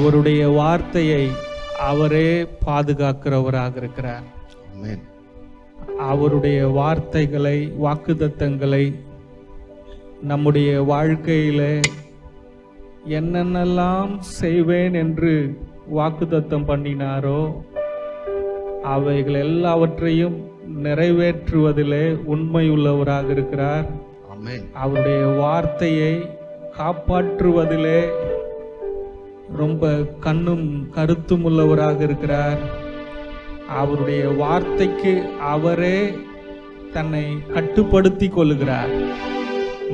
அவருடைய வார்த்தையை அவரே பாதுகாக்கிறவராக இருக்கிறார். அவருடைய வார்த்தைகளை, வாக்குத்தத்தங்களை நம்முடைய வாழ்க்கையில என்னென்னலாம் செய்வேன் என்று வாக்குத்தத்தம் பண்ணினாரோ அவைகள் எல்லாவற்றையும் நிறைவேற்றுவதிலே உண்மையுள்ளவராக இருக்கிறார். அவருடைய வார்த்தையை காப்பாற்றுவதிலே ரொம்ப கண்ணும் கருத்தும் உள்ளவராக இருக்கிறார். அவருடைய வார்த்தைக்கு அவரே தன்னை கட்டுப்படுத்தி கொள்ளுகிறார்.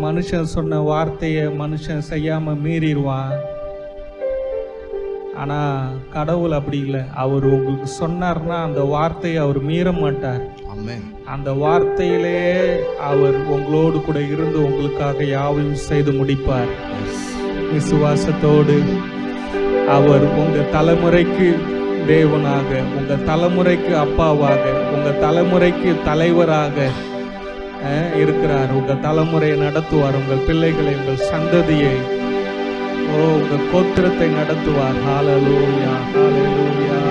மனுஷன் சொன்ன வார்த்தையை மனுஷன் செய்யாம மீறிடுவான். ஆனா கடவுள் அப்படி இல்லை. அவர் உங்களுக்கு சொன்னார்னா அந்த வார்த்தையை அவர் மீற மாட்டார். அந்த வார்த்தையிலே அவர் உங்களோடு கூட இருந்து உங்களுக்காக யாவையும் செய்து முடிப்பார். விசுவாசத்தோடு அவர் உங்க தலைமுறைக்கு தேவனாக, உங்க தலைமுறைக்கு அப்பாவாக, உங்க தலைமுறைக்கு தலைவராக இருக்கிறார். உங்க தலைமுறையை நடத்துவார். உங்கள் பிள்ளைகளை, உங்கள் சந்ததியை, உங்க கோத்திரத்தை நடத்துவார். ஹல்லேலூயா, ஹல்லேலூயா.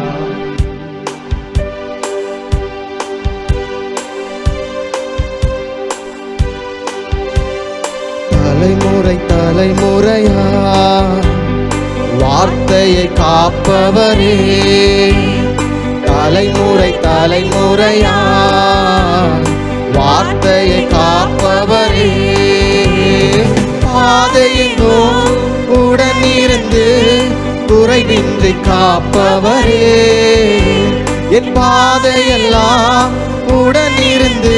தலைமுறை தலைமுறையா வார்த்தையை காப்பவரே, தலைமுறை தலைமுறையா வார்த்தையை காப்பவரே, பாதையெங்கும் உடனிருந்து குறைவின்றி காப்பவரே, என் பாதையெல்லாம் உடனிருந்து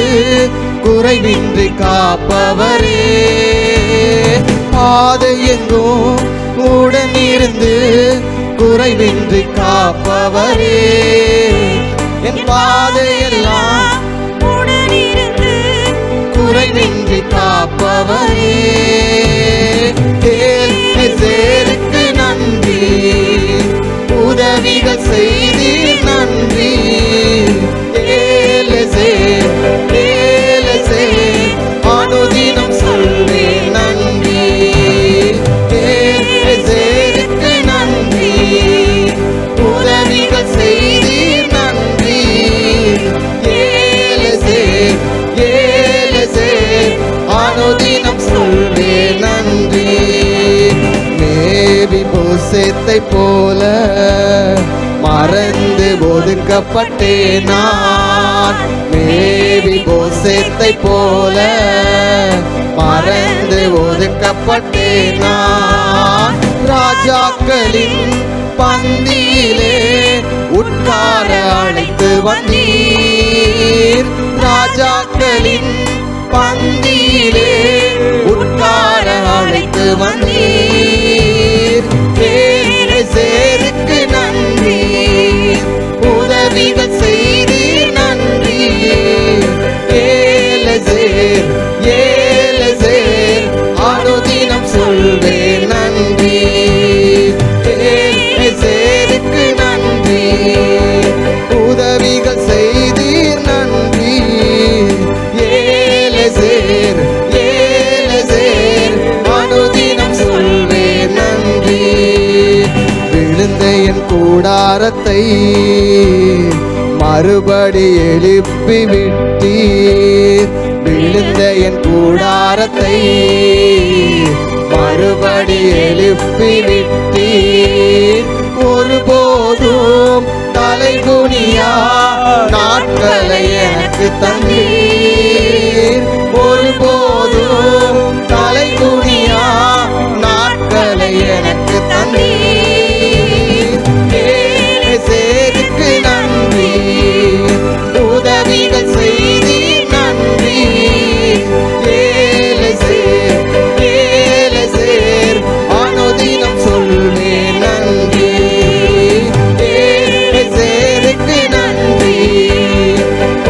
குறைவின்றி காப்பவரே, பாதையெங்கும் உடனிருந்து குறைவின்றி காப்பவரே, என் பாதையெல்லாம் உடனிருந்து குறைவின்றி காப்பவரே. எபேசருக்கு நன்றி, உதவிகள் செய்தீர் நன்றி. அனுதினம் சொல்வேன் நன்றி. எபேசருக்கு நன்றி, உதவிகள் செய்தீர் நன்றி. அனுதினம் சொல்வேன் நன்றி. மேவிபோசேத்தை போல மறந்து ஒதுக்கப்பட்டேன் நான். மேவிபோசேத்தை போல மறந்து ஒதுக்கப்பட்டேன் நான். ராஜாக்களின் பந்தியிலே உட்கார அழைத்து வந்தீர். ராஜாக்களின் பந்தியிலே உட்கார அழைத்து வந்தீர். எபேசருக்கு நன்றி, உதவிகள் செய்தீர் நன்றி. அனுதினம் சொல்வேன் நன்றி. எபேசருக்கு நன்றி, உதவிகள் செய்தீர் நன்றி. அனுதினம் சொல்வேன் நன்றி. விழுந்த என் கூடாரத்தை மறுபடி எழுப்பி விட்டீர். விழுந்த என் கூடாரத்தை மறுபடி எழுப்பி விட்டீர். ஒருபோதும் தலைகுனியா நாட்களை எனக்கு தந்தீர். ஒருபோதும் தலைகுனியா நாட்களை எனக்கு தந்தீர். எபேசருக்கு நன்றி, உதவிகள் செய்தீர் நன்றி. அனுதினம் சொல்வேன் நன்றி. எபேசருக்கு நன்றி,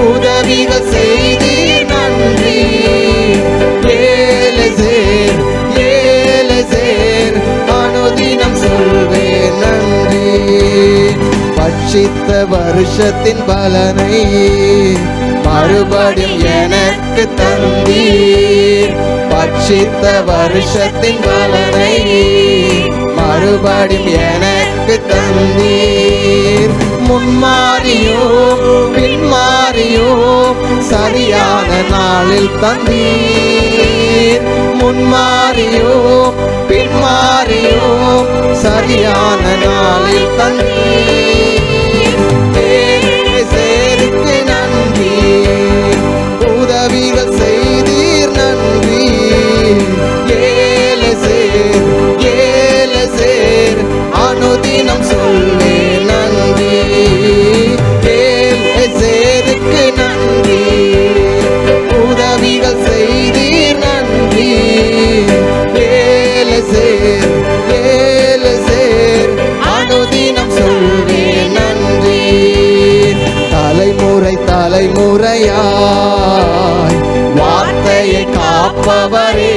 உதவிகள் செய்தீர் நன்றி. அனுதினம் சொல்வேன் நன்றி. பட்சித்த வருஷத்தின் பலனை மறுபடியும் எனக்கு தந்தீர். பட்சித்த வருஷத்தின் பலனை மறுபடியும் எனக்கு எனக்கு தந்தீர். முன்மாறியோ பின்மாறியோ சரியான நாளில் தந்தீர். முன்மாறியோ பின்மாறியோ சரியான நாளில் தந்தீர். சேருக்கு நன்றி, உதவிகள் செய்தீர் நன்றி. ஏழு சேர் அனுதினம் சொல்வே நன்றி. ஏழு சேருக்கு நன்றி, உதவிகள் செய்தீர் நன்றி. ஏழு சேர் அனுதினம் சொல்வே நன்றி. தலைமுறை தலைமுறையாய் வார்த்தையை காப்பவரே,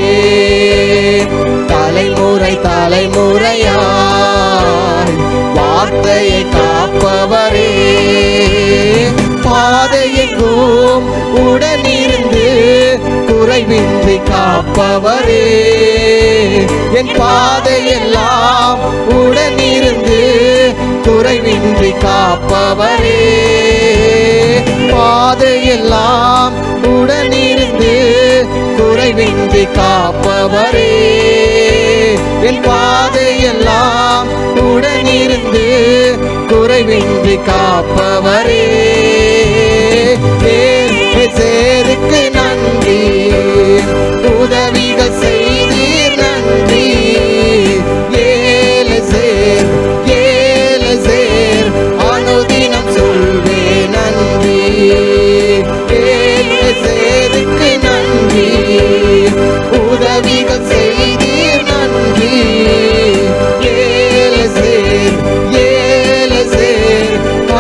தலைமுறை தலைமுறையாய் வார்த்தையை காப்பவரே. பாதையெங்கும் உடனிருந்து குறைவின்றி காப்பவரே. என் பாதையெல்லாம் உடனிருந்து குறைவின்றி காப்பவரே. பாதையெல்லாம் உடனிருந்து குறைவின்றி காப்பவரே. என் பாதையெல்லாம் உடனிருந்து குறைவின்றி காப்பவரே. சேருக்கு நன்றி, உதவிகள் செய்தீர் நன்றி. ஏழு சேர் அனுதினம் சொல்வே நன்றி. ஏழு சேருக்கு நன்றி, உதவிகள் செய்தீர் நன்றி. ஏழு சேர்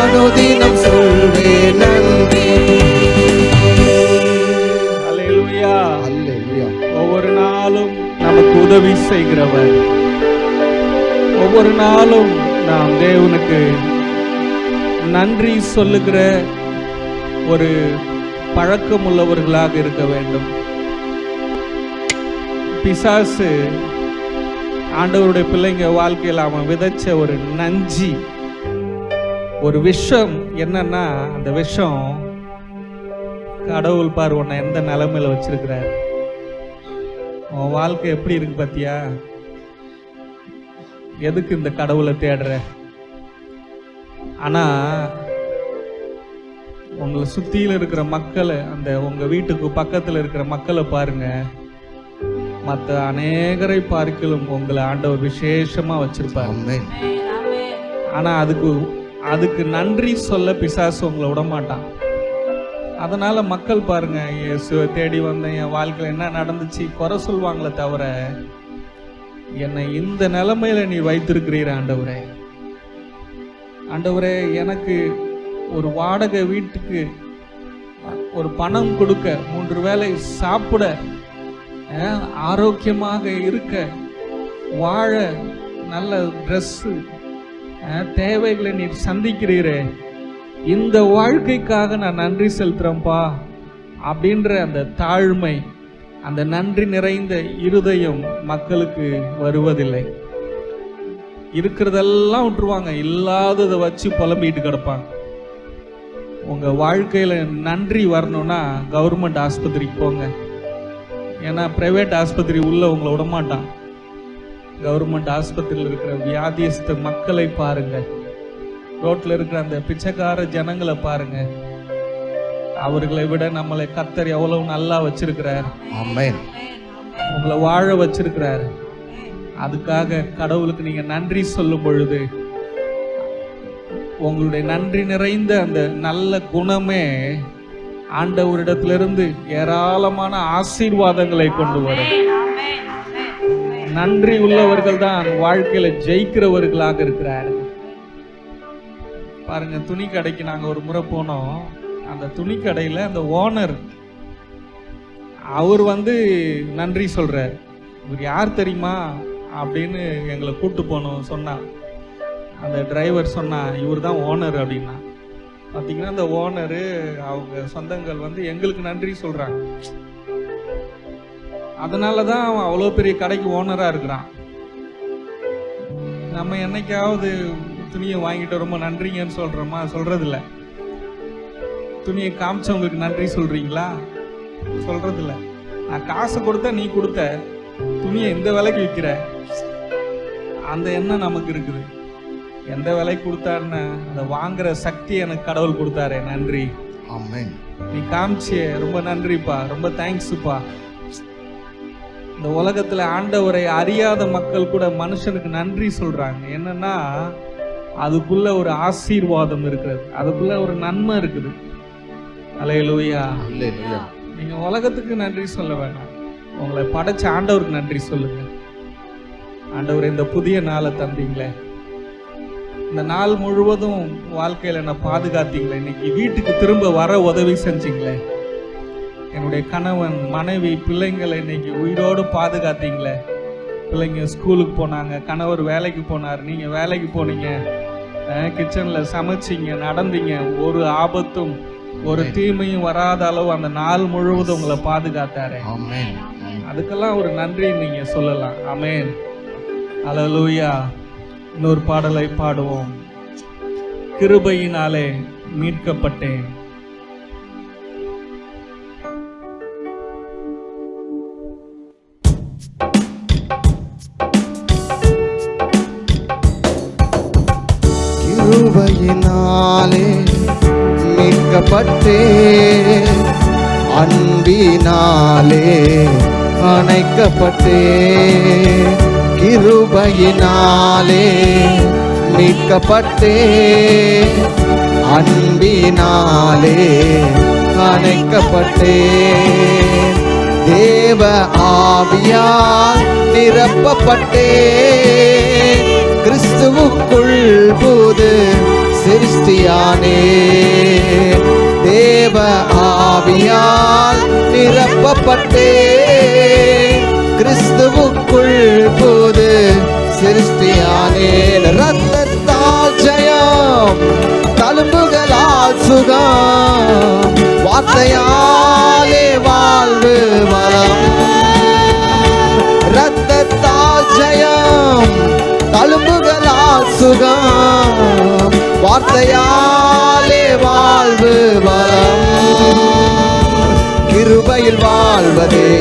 அனுதினம் சொல்வே நன்றி. அல்லேலூயா. அல்லேலூயா. ஒவ்வொரு நாளும் நமக்கு உதவி செய்கிறவர், ஒவ்வொரு நாளும் நாம் தேவனுக்கு நன்றி சொல்லுகிற ஒரு பழக்கம் உள்ளவர்களாக இருக்க வேண்டும். பிசாசு ஆண்டவருடைய பிள்ளைங்க வாழ்க்கையில் அவன் விதைச்ச ஒரு நஞ்சி, ஒரு விஷம். என்னன்னா அந்த விஷம், கடவுள் பார் உன்னை எந்த நிலைமையில வச்சிருக்கிறார், உன் வாழ்க்கை எப்படி இருக்கு பாத்தியா, எதுக்கு இந்த கடவுளை தேடுற? ஆனா உங்களை சுத்தியில இருக்கிற மக்களை, அந்த உங்க வீட்டுக்கு பக்கத்துல இருக்கிற மக்களை பாருங்க, மற்ற அநேகரை பார்க்கலும் உங்களை ஆண்டவர் விசேஷமா வச்சிருப்பாரு. ஆனா அதுக்கு நன்றி சொல்ல பிசாசு உங்களை விட மாட்டான். அதனால மக்கள் பாருங்க, இயேசுவை தேடி வந்தேன், என் வாழ்க்கையில் என்ன நடந்துச்சு குறை சொல்வாங்களே தவிர, என்னை இந்த நிலைமையில நீ வைத்திருக்கிறீர் ஆண்டவரே, ஆண்டவரே எனக்கு ஒரு வாடகை வீட்டுக்கு ஒரு பணம் கொடுக்க, 3 வேளை சாப்பிட, ஆரோக்கியமாக இருக்க, வாழ, நல்ல ட்ரெஸ்ஸு, தேவைகளை நீ சந்திக்கிறீரே, இந்த வாழ்க்கைக்காக நான் நன்றி செலுத்துறேன்ப்பா அப்படின்ற அந்த தாழ்மை, அந்த நன்றி நிறைந்த இருதயம் மக்களுக்கு வருவதில்லை. இருக்கிறதெல்லாம் விட்டுருவாங்க, இல்லாததை வச்சு புலம்பிட்டு கிடப்பாங்க. உங்க வாழ்க்கையில நன்றி வரணும்னா கவர்மெண்ட் ஆஸ்பத்திரிக்கு போங்க. ஏன்னா பிரைவேட் ஆஸ்பத்திரி உள்ள உங்களை விடமாட்டான். கவர்மெண்ட் ஆஸ்பத்திரியில் இருக்கிற வியாதியஸ்த மக்களை பாருங்க, ரோட்ல இருக்கிற அந்த பிச்சைக்கார ஜனங்களை பாருங்க. அவர்களை விட நம்மளை கர்த்தர் எவ்வளவு நல்லா வச்சிருக்கிறார். ஆமென். உங்களை வாழ வச்சிருக்கிறார். அதுக்காக கடவுளுக்கு நீங்க நன்றி சொல்லும் பொழுது உங்களுடைய நன்றி நிறைந்த அந்த நல்ல குணமே ஆண்டவரிடத்திலிருந்து ஏராளமான ஆசீர்வாதங்களை கொண்டு வரும். நன்றி உள்ளவர்கள் தான் வாழ்க்கையில ஜெயிக்கிறவர்களாக இருக்கிறார். பாருங்க, துணி கடைக்கு நாங்க ஒரு முறை போனோம். அந்த துணி கடையில அந்த ஓனர் அவர் நன்றி சொல்றார். இவர் யார் தெரியுமா அப்படின்னு எங்களை கூட்டு போனோம் சொன்னா. அந்த டிரைவர் சொன்னா இவர் தான் ஓனர் அப்படின்னா. பார்த்தீங்கன்னா அந்த ஓனரு அவங்க சொந்தங்கள் எங்களுக்கு நன்றி சொல்றாங்க. அதனால தான் அவன் அவ்வளோ பெரிய கடைக்கு ஓனரா இருக்கிறான். நம்ம என்னைக்காவது துணியை வாங்கிட்டு ரொம்ப நன்றிங்கன்னு சொல்றோமா? சொல்றதில்ல. துணியை காமிச்சவங்களுக்கு நன்றி சொல்றீங்களா? சொல்றதில்ல. நான் காசு கொடுத்தா நீ கொடுத்த, துணியை எந்த விலைக்கு விற்கிற, அந்த எண்ணம் நமக்கு இருக்குது. எந்த விலைக்கு கொடுத்தான்னு அதை வாங்குற சக்தி எனக்கு கடவுள் கொடுத்தாரே, நன்றி. ஆமென். நீ காமிச்சியே, ரொம்ப நன்றிப்பா, ரொம்ப தேங்க்ஸுப்பா. இந்த உலகத்துல ஆண்டவரை அறியாத மக்கள் கூட மனுஷனுக்கு நன்றி சொல்றாங்க. என்னன்னா அதுக்குள்ள ஒரு ஆசீர்வாதம் இருக்கிறது, அதுக்குள்ள ஒரு நன்மை இருக்குது. அல்லேலூயா. அல்லேலூயா. நீங்க உலகத்துக்கு நன்றி சொல்ல வேண்டாம், உங்களை படைச்ச ஆண்டவருக்கு நன்றி சொல்லுங்க. ஆண்டவர் இந்த புதிய நாளை தந்தீங்களே, இந்த நாள் முழுவதும் வாழ்க்கையில என்ன பாதுகாத்தீங்களே, இன்னைக்கு வீட்டுக்கு திரும்ப வர உதவி செஞ்சீங்களே, என்னுடைய கணவன் மனைவி பிள்ளைங்களை இன்னைக்கு உயிரோடு பாதுகாத்தீங்களே. பிள்ளைங்க ஸ்கூலுக்கு போனாங்க, கணவர் வேலைக்கு போனார், நீங்க வேலைக்கு போனீங்க, கிச்சன்ல சமைச்சிங்க, நடந்தீங்க. ஒரு ஆபத்தும் ஒரு தீமையும் வராத அளவு அந்த நாள் முழுவதும் உங்களை பாதுகாத்தாரு. ஆமென். அதுக்கெல்லாம் ஒரு நன்றி நீங்க சொல்லலாம். ஆமென். அல்லேலூயா. இன்னொரு பாடலை பாடுவோம். கிருபையினாலே மீட்கப்பட்டேன். கிருபையினாலே மீட்கப்பட்டேன், அன்பினாலே அணைக்கப்பட்டேன். கிருபையினாலே மீட்கப்பட்டேன், அன்பினாலே அணைக்கப்பட்டேன். தேவ ஆவியால் நிரப்பப்பட்டேன், கிறிஸ்துவுக்குள் புது சிருஷ்டியானே. தேவ ஆவியால் நிரப்பப்பட்டேன், கிறிஸ்துவுக்குள் புது சிருஷ்டியானே. ரத்தத்தால் ஜெயம், தழும்புகளால் சுகம், வார்த்தையாலே வாழ்வு வளம். ரத்தத்தால் ஜெயம், தழும்புகளால் சுகம், வார்த்தையாலே வாழ்வு வளம். கிருபையில் வாழ்வதே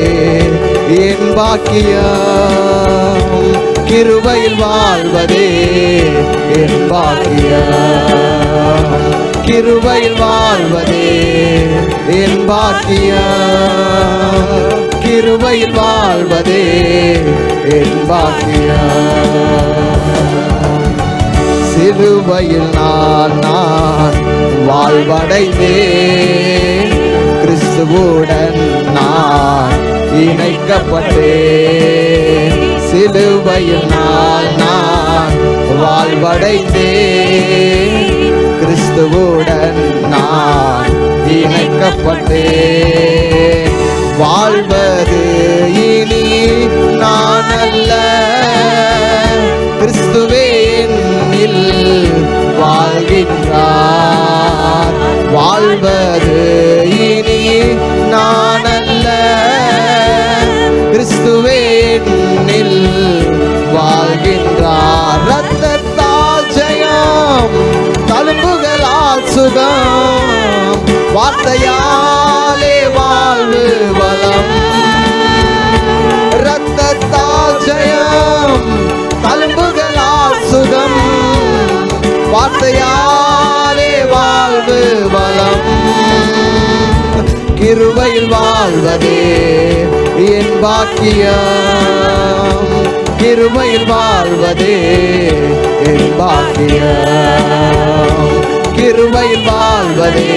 என் பாக்கியம், கிருபையில் வாழ்வதே என் பாக்கியம், கிருபையில் வாழ்வதே என் பாக்கியம், கிருபையில் வாழ்வதே என் பாக்கியம். சிலுவையில் நான் வாழ்வடைந்தேன், கிறிஸ்துவுடன் நான் இணைக்கப்பட்டேன். சிலுவையில் நான் வாழ்வடைந்தேன், கிறிஸ்துவுடன் நான் இணைக்கப்பட்டேன். வாழ்வது இனி நான் அல்ல, கிறிஸ்துவே என்னில் வாழ்கின்றார். வாழ்வது இனி நான் அல்ல, கிறிஸ்துவே என்னில் வாழ்கின்றார். ரத்தத்தால் ஜெயம், தழும்புகளால் சுகம், வார்த்தையாலே வாழ்வு வளம். ரத்தத்தால் ஜெயம், தழும்புகளால் சுகம், வார்த்தையாலே வாழ்வு வளம். கிருபையில் வாழ்வதே என் பாக்கியம், கிருபையில் வாழ்வதே என் பாக்கியம், கிருபையில் வாழ்வதே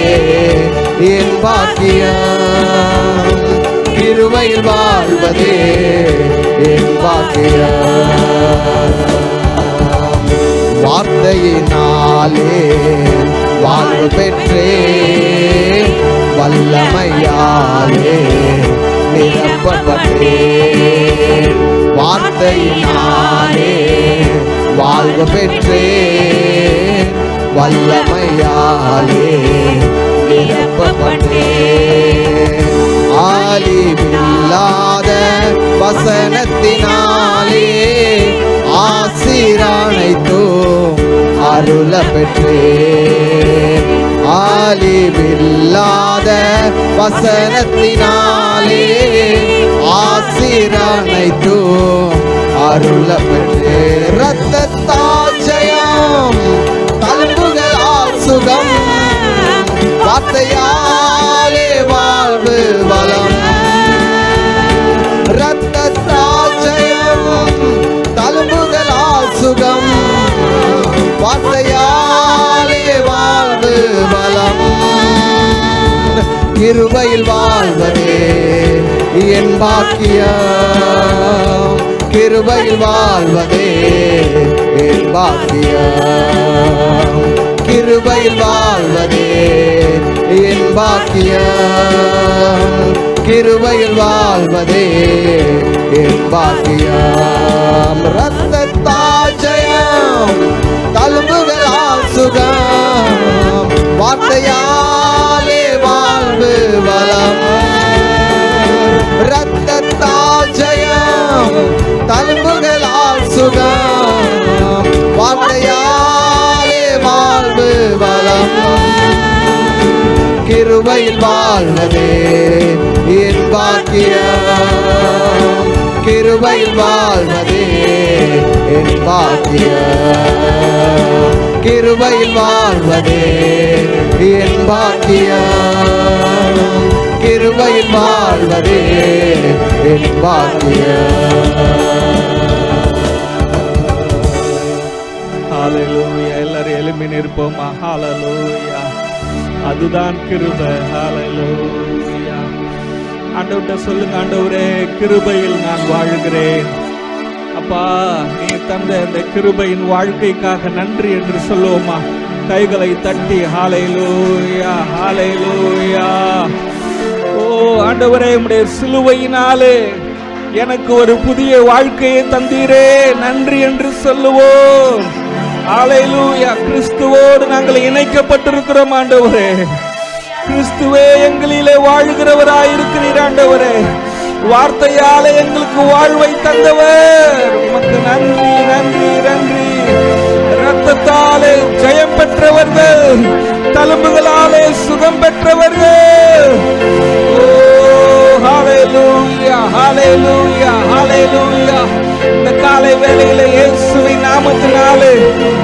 என் பாக்கியம், கிருபையில் வாழ்வதே என் பாக்கியம். வார்த்தையினாலே வாழ்வு பெற்றேன், வல்லமையாலே நிரப்பப்பட்டேன். வார்த்தையினாலே வாழ்வு பெற்றேன், வல்லமையாலே நிரப்பப்பட்டேன். ஆலிவில்லாத வசனத்தினாலே ஆசீர் அனைத்தும் அருள பெற்றேன். அழிவில்லாத வசனத்தினாலே ஆசீரனைத்தும் அருள பெற்றேன். இரத்தத்தால் ஜெயம், தழும்புகளால் சுகம், வார்த்தையாலே வாழ்வு வளம். இரத்தத்தால் ஜெயம், தழும்புகளால் சுகம், வார்த்தையாலே வாழ்வு வளம். கிருபையில் வாழ்வதே என் பாக்கியம், கிருபையில் வாழ்வதே என் பாக்கியம், கிருபையில் வாழ்வதே என் பாக்கியம், கிருபையில் வாழ்வதே என் பாக்கியம். இரத்தத்தால் ஜெயம், தழும்புகளால் சுகம், வார்த்தையாலே வாழ்வு வளம். இரத்தத்தால் ஜெயம், தழும்புகளால் சுகம், வார்த்தையாலே வாழ்வு வளம். கிருபையில் வாழ்வதே என் பாக்கியம், கிருபையில் வாழ்வதே என் பாக்கியம், கிருபையில் வாழ்வதே என் பாக்கியம், கிருபையில் வாழ்வதே என் பாக்கியம். ஹalleluya. எல்லாரும் எழும்பி நிற்போமா? ஹalleluya. அதுதான் கிருபை. ஹalleluya. ஆண்டவர்கிட்ட சொல்லுங்க, ஆண்டவரே கிருபையில் நான் வாழுகிறேன். அப்பா, நீ தந்த இந்த கிருபையின் வாழ்க்கைக்காக நன்றி என்று சொல்லுவோமா? கைகளை தட்டி ஹalleluya, ஹalleluya. ஓ ஆண்டவரே, உம்முடைய சிலுவையினாலே எனக்கு ஒரு புதிய வாழ்க்கையை தந்தீரே, நன்றி என்று சொல்லுவோம். ஹalleluya. கிறிஸ்துவோடு நாங்கள் இணைக்கப்பட்டிருக்கிறோம் ஆண்டவரே. கிறிஸ்துவே எங்களிலே வாழுகிறவராயிருக்கிறீர் ஆண்டவரே. வார்த்தையாலே எங்களுக்கு வாழ்வை தந்தவர், உமக்கு நன்றி நன்றி நன்றி. இரத்தத்தாலே ஜெயம் பெற்றவர்கள், தழும்புகளாலே சுகம் பெற்றவர்கள். ஓ ஹalleluya, ஹalleluya, ஹalleluya. இந்த காலை வேளையில இயேசுவின் நாமத்தினாலே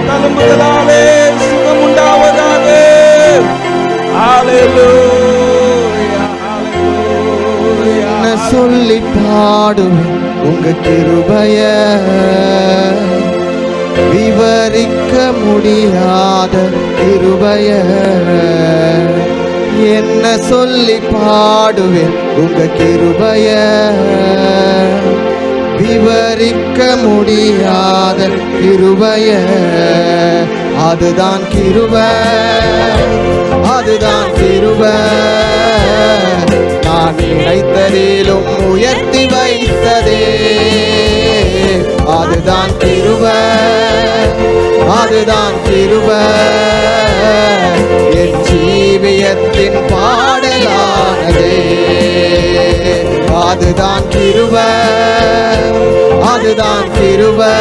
தழும்புகளாலே சுகம் உண்டாவதாக. ஹalleluya, ஹalleluya. என்ன சொல்லி பாடுவேன் உங்க கிருபைய, விவரிக்க முடியாத கிருபைய. என்ன சொல்லி பாடுவேன் உங்க கிருபைய, விவரிக்க முடியாத கிருபைய. அதுதான் கிருபை, அதுதான் கிருபை. நான் நினைத்ததிலும் உயர்த்தி வைத்ததே, அதுதான் கிருபை, அதுதான் கிருபை. என் ஜீவியத்தின் பாடலானதே, அதுதான் கிருபை, அதுதான் கிருபை.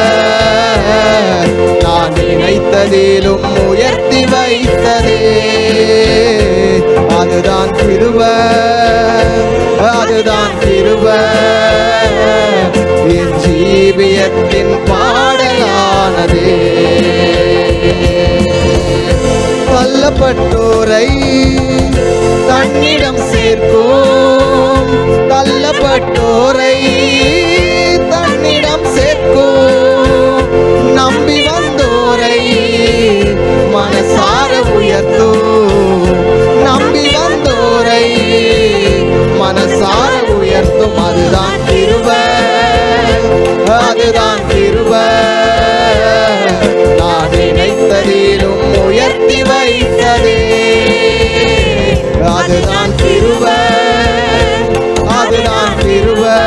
நான் நினைத்ததிலும் உயர்த்தி வைத்ததே, அதுதான் கிருபை, அதுதான் கிருபை. என் ஜீவியத்தின் பாடலானதே. தள்ளப்பட்டோரை தன்னிடம் சேர்க்கும், தள்ளப்பட்டோரை தன்னிடம் சேர்க்கும். நம்பி வந்தோரை மனசார உயர்த்தும், நம்பி வந்தோரை மனசார உயர்த்தும். அதுதான் கிருபை, அதுதான் கிருபை. நான் நினைத்ததிலும் உயர்த்தி வைத்ததே, அதுதான் கிருபை, அதுதான் கிருபை.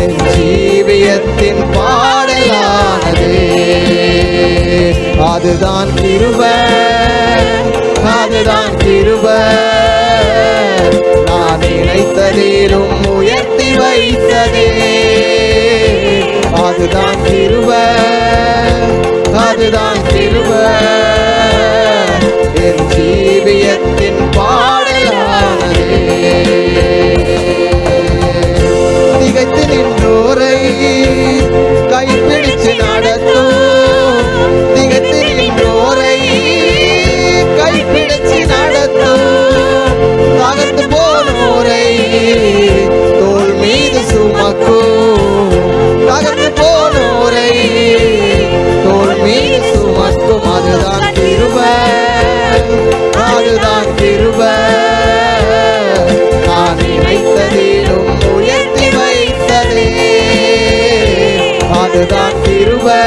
என் ஜீவியத்தின் பாடலானதே, அதுதான் கிருபை, அதுதான் கிருபை. நான் நினைத்ததிலும் உயர்த்தி வைத்ததே, அதுதான் கிருபை, அதுதான் ஜீவியத்தின் பாடலானது. திகைத்து நின்றோரை கைப்பிடிச்சு நடத்தும், திகைத்து நின்றோரை கைப்பிடிச்சு நடத்தும், தகர்ந்து போனோரை தோள் மீது சுமக்கும், தகர்ந்து போனோரை தோள் மீது சுமக்கும். அதுதான் கிருபை, அதுதான் கிருபை. நான் நினைத்ததிலும் உயர்த்தி வைத்ததே, அதுதான் கிருபை,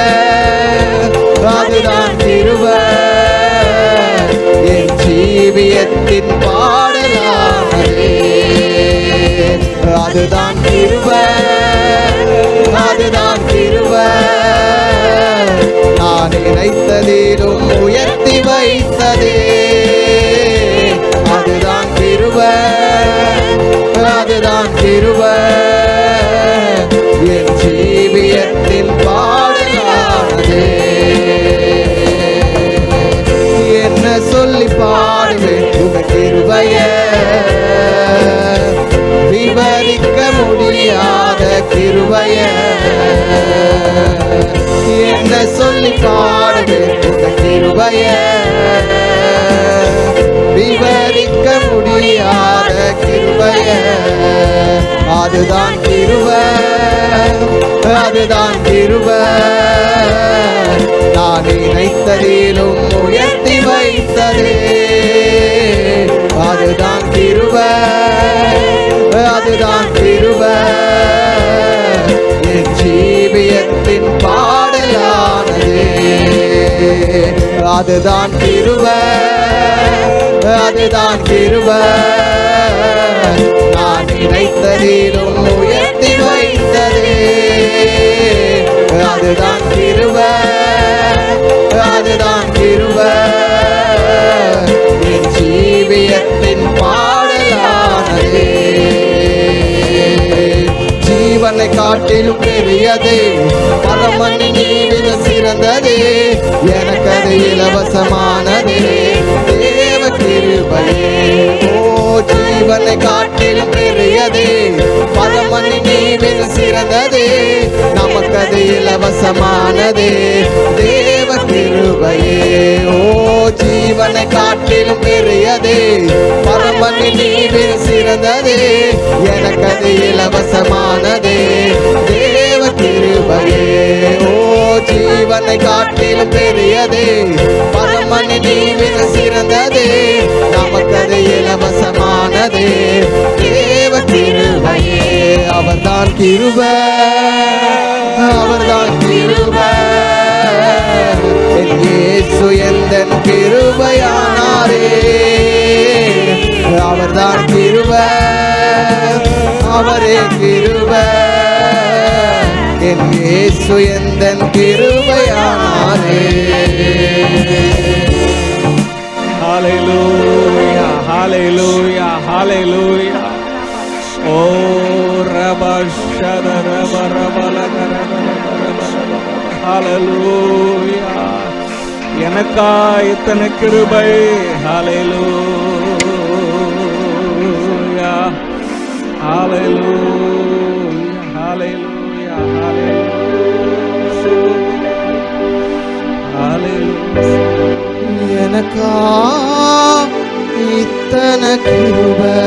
அதுதான் கிருபை. என் ஜீவியத்தின் பாடலானதே, அதுதான் கிருபை, அதுதான் கிருபை. நான் நினைத்ததிலும் உயர்த்தி வைத்ததே, அதுதான் கிருபை, அதுதான் கிருபை. என் ஜீவியத்தின் பாடலானதே. என்ன சொல்லி பாடுவேன் உங்க கிருபைய, விவரிக்க முடியாத கிருபைய. என்ன சொல்லி பாடுவேன் உங்க கிருபைய, விவரிக்க முடியாத கிருபைய. அதுதான் கிருபை, அதுதான் கிருபை. நான் நினைத்ததிலும் உயர்த்தி வைத்ததே, அதுதான் கிருபை, அதுதான் கிருபை. என் ஜீவியத்தின் பாடலானதே, அதுதான் கிருபை, அதுதான் கிருபை. நான் நினைத்ததிலும் உயர்த்தி வைத்ததே, அதுதான் கிருபை, அதுதான் கிருபை. என் ஜீவியத்தின் பாடலானதே. ஜீவனை காட்டிலும் பெரியதே, பரமனி நீவித சிறந்ததே, எனக்கு அது இலவசமானதே, தேவ கிருபையே. ஓ ஜீவனை காட்டிலும் பெரியதே, பரமனி நீவித சிறந்ததே, நமக்கு அது இலவசமானதே, தேவ கிருபையே. ஓ ஜீவனை காட்டிலும் பெரியதே, பரமனி நீவித சிறந்ததே, எனக்கு அது இலவசமானதே, தேவ கிருபையே. ஓ ஜீவனை காட்டிலும் பெரியதே, பரமனி நீவித சிறந்ததே, நமக்கு அது இலவசமானதே, தேவ கிருபையே. அவர்தான் கிருபை, அவர்தான் கிருபை. என் இயேசு எந்தன் கிருபையானாரே, அவர்தான் கிருபை, அவரே கிருபை. என் இயேசு எந்தன் கிருபையானாரே. ஹalleluya, ஹalleluya, ஹalleluya. ஓ ரபஷத ஹalleluya. எனக்கா இத்தனை கிருபை, ஹalleluya, ஹalleluya, ஹalleluya, ஹalleluya. எனக்கா இத்தனை கிருபை,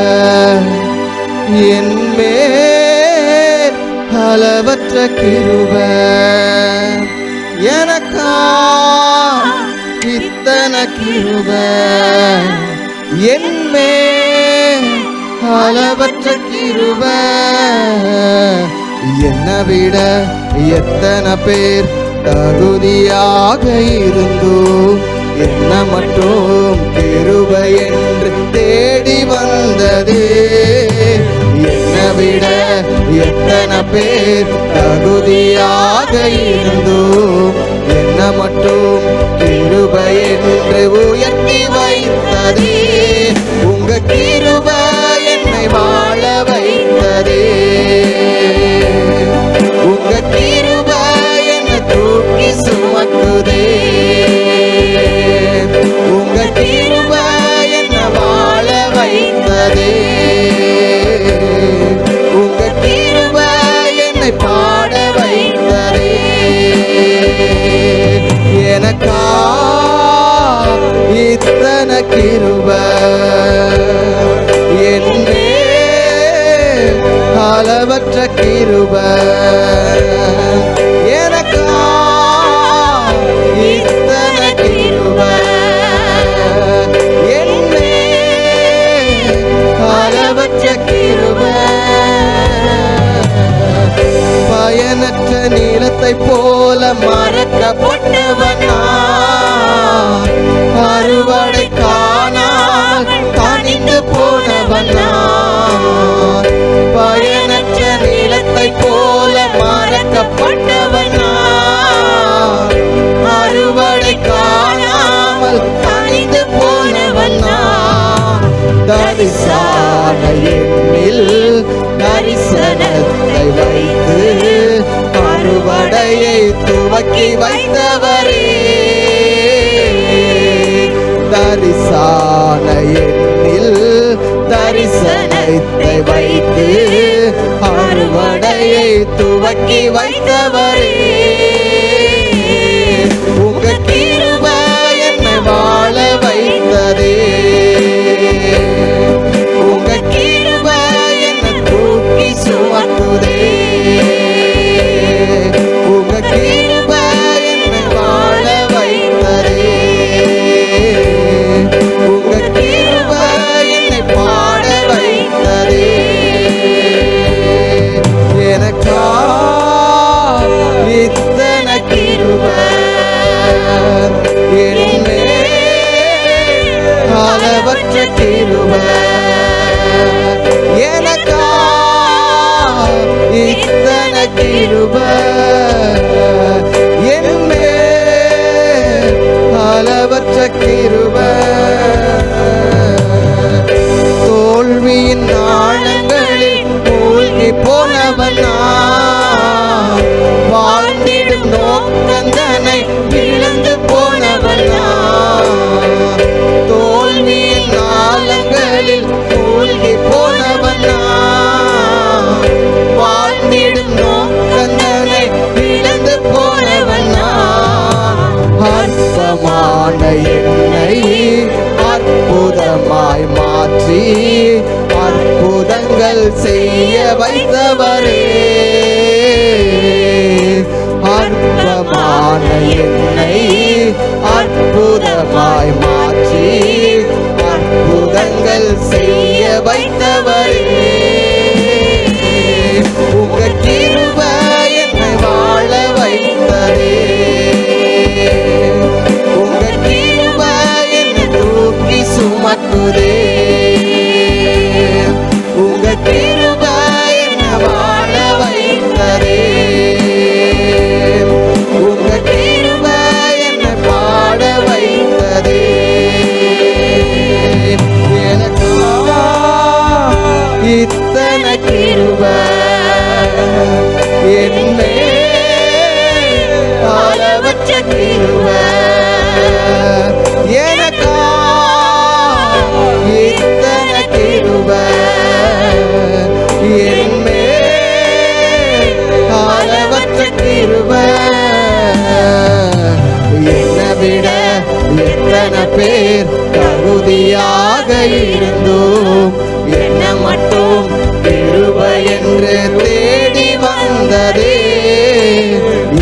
என்மேல் அளவற்ற கிருபை. எனக்கா இத்தனை கிருபை, என்மேல் அளவற்ற கிருபை. என்னை விட எத்தனை பேர் தகுதியாக இருந்தோ, என்ன மட்டும் கிருபை என்று தேடி வந்ததே. என்னை விட எத்தனை பேர் தகுதியாக இருந்தோ, என்ன மட்டும் கிருபை என்று உயர்த்தி வைத்ததே. உங்க கிருபை என்னை வாழ வைத்ததே, உங்க கிருபை என்னை தூக்கி சுமக்குதே. உங்க கிருபை என்னை கிருபை எனக்கா இத்தனை கிருபை என்னே அளவற்ற கிருபை பயனற்ற நீளத்தை போல மறக்கப்பட்டவனா அறுவடை காணால் தனிந்து போனவனா பயனற்ற நீளத்தை போல மறக்கப்பட்டவனா அறுவடை காணாமல் தனிந்து போனவனா தரிசன எண்ணில் தரிசனத்தை வைத்து அறுவடையை துவக்கி வைத்தவரே தரிசன எண்ணில் தரிசனத்தை வைத்து அறுவடையை துவக்கி வைத்தவரே உங்க கிருபை என்னை வாழ வைத்ததே உங்க கிருபை என்னை தூக்கி சுமக்குதே உங்க கிருபை என்னை வாழ வைத்ததே உங்க கிருபை என்னை பாட வைத்ததே எனக்கா இத்தனை கிருபை என்னே அளவற்ற கிருபை எனக்கா இத்தனை கிருபை என்னே அளவற்ற கிருபை தோல்வியின் ஆழங்களில் மூழ்கி போனவனா வாழ்ந்திடும் நோக்கந்தனை இழந்து போனவனா தோல்வியின் ஆழங்களில் மூழ்கி போனவனா வாழ்ந்திடும் நோக்கந்தனை இழந்து போனவனா அற்பமான என்னை அற்புதமாய் மாற்றி அற்புதங்கள் செய்ய வைத்தவரே அற்பமான என்னை அற்புதமாய் மாற்றி அற்புதங்கள் செய்ய வைத்தவரே உங்க கிருபை என்னை வாழ வைத்ததே உங்க கிருபை என்னை தூக்கி சுமக்குதே உங்க கிருபை என்னை வாழ வைத்ததே உங்க கிருபை என்னை பாட வைத்ததே எனக்கா இத்தனை கிருபை என்னே அளவற்ற கிருபை எனக்கா இத்தனை கிருபை என்னே அளவற்ற கிருபை என்னை விட எத்தனை பேர் தகுதியாக இருந்தோம் என்ன மட்டும் கிருபை என்று தேடி வந்ததே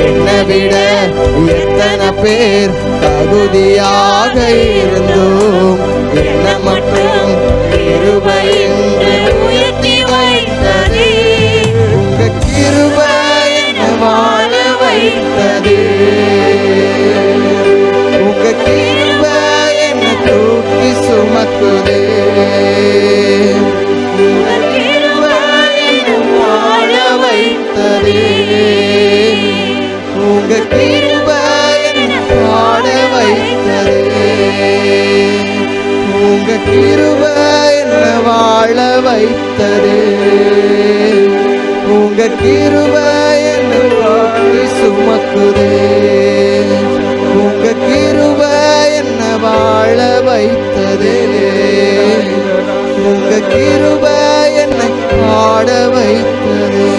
என்னை விட எத்தனை பேர் தகுதியாக இருந்தோம் என்ன மட்டும் கிருபை என்று உயர்த்தி வைத்ததே உங்க கிருபை என்னை வாழ வைத்ததே உங்க கிருபை என்னை தூக்கி சுமக்குதே உங்க கிருபை என்னை வாழ வைத்ததே உங்க கிருபை என்னை பாட வைத்ததே உங்க கிருபை என்னை வாழ வைத்ததே உங்க கிருபை என்னை வாழி சுமக்குதே உங்க கிருபை என்னை வாழ வைத்ததே உங்க கிருபை என்னை பாட வைத்ததே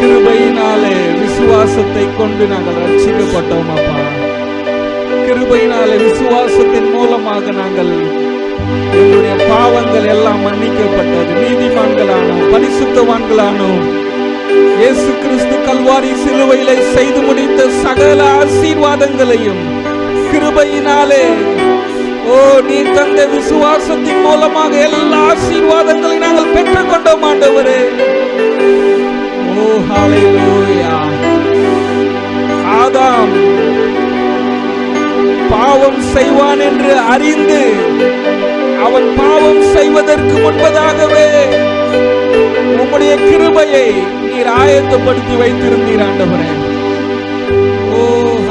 கிருபையினாலே விசுவாசத்தை கொண்டு கொண்டு நாங்கள் ரட்சிக்கப்பட்டோம் அப்பா. கிருபையினாலே விசுவாசத்தின் மூலமாக நாங்கள் எங்களுடைய பாவங்கள் எல்லாம் மன்னிக்கப்பட்டது. நீதிமான்களானோம், பரிசுத்தவான்களானோம். இயேசு கிறிஸ்து கல்வாரி சிலுவையிலே செய்து முடித்த சகல ஆசீர்வாதங்களையும் கிருபையினாலே நீ தந்த விசுவாசத்தின் மூலமாக எல்லா ஆசீர்வாதங்களையும் நாங்கள் பெற்றுக்கொண்டோம் ஆண்டவரே. ஹல்லேலூயா. ஆதாம் பாவம் செய்வான் என்று அறிந்து அவன் பாவம் செய்வதற்கு முன்பதாகவே உம்முடைய கிருபையை நீர் ஆயத்தப்படுத்தி வைத்திருந்தீர் ஆண்டவரே.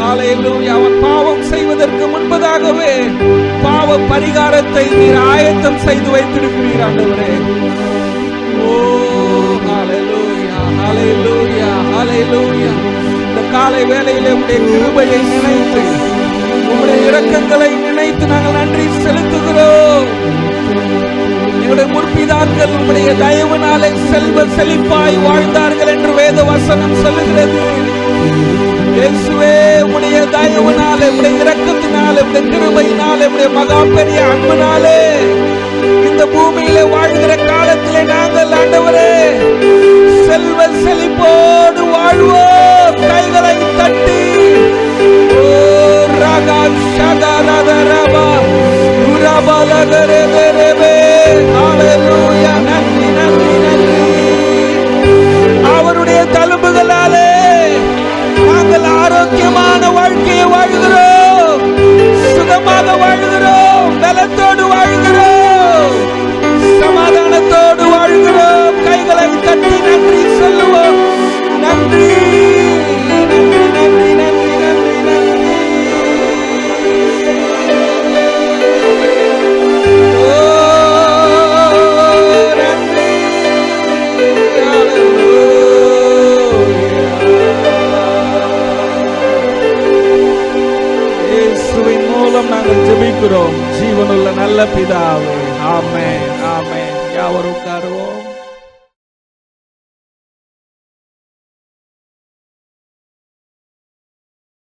ஹல்லேலூயா. அவன் பாவம் செய்வதற்கு முன்பதாகவே பாவ பரிகாரத்தை நீர் ஆயத்தம் செய்து வைத்திருக்கிறீர் ஆண்டவரே. ஹல்லேலூயா, ஹல்லேலூயா, ஹல்லேலூயா. இந்த காலை வேளையிலே உம்முடைய கிருபையை நினைத்து, உம்முடைய இரக்கங்களை நினைத்து நாங்கள் நன்றி செலுத்துகிறோம். எங்களுடைய முற்பிதாக்கள் உம்முடைய தயவினாலே செல்வ செழிப்பாய் வாழ்ந்தார்கள் என்று வேத வசனம் சொல்லுகிறது. இயேசுவே, உம்முடைய தயவினாலே, உம்முடைய இரக்கத்தினாலே, உம்முடைய கிருபையினாலே, உம்முடைய மகா பெரிய அன்பினாலே இந்த பூமியிலே வாழ்கிற காலத்திலே நாங்கள் ஆண்டவரே செல்வ செழிப்போடு வாழ்வோம். கைகளை தட்டி நன்றி, நன்றி, நன்றி. அவருடைய தழும்புகளாலே நாங்கள் ஆரோக்கியமான வாழ்க்கையை வாழ்கிறோம், சுகமாக வாழ்கிறோம், பலத்தோடு வாழ்கிறோம், சமாதானத்தோடு வாழ்கிறோம். கைகளை தட்டி நன்றி சொல்லுவோம். நன்றி, நன்றி, நன்றி, நன்றி, நன்றி, நன்றி. இயேசுவின் மூலம் நாங்கள் ஜெபிக்கிறோம் ஜீவனுள்ள நல்ல பிதாவே. ஆமென், ஆமென். யாவரும் உட்காருவோம்.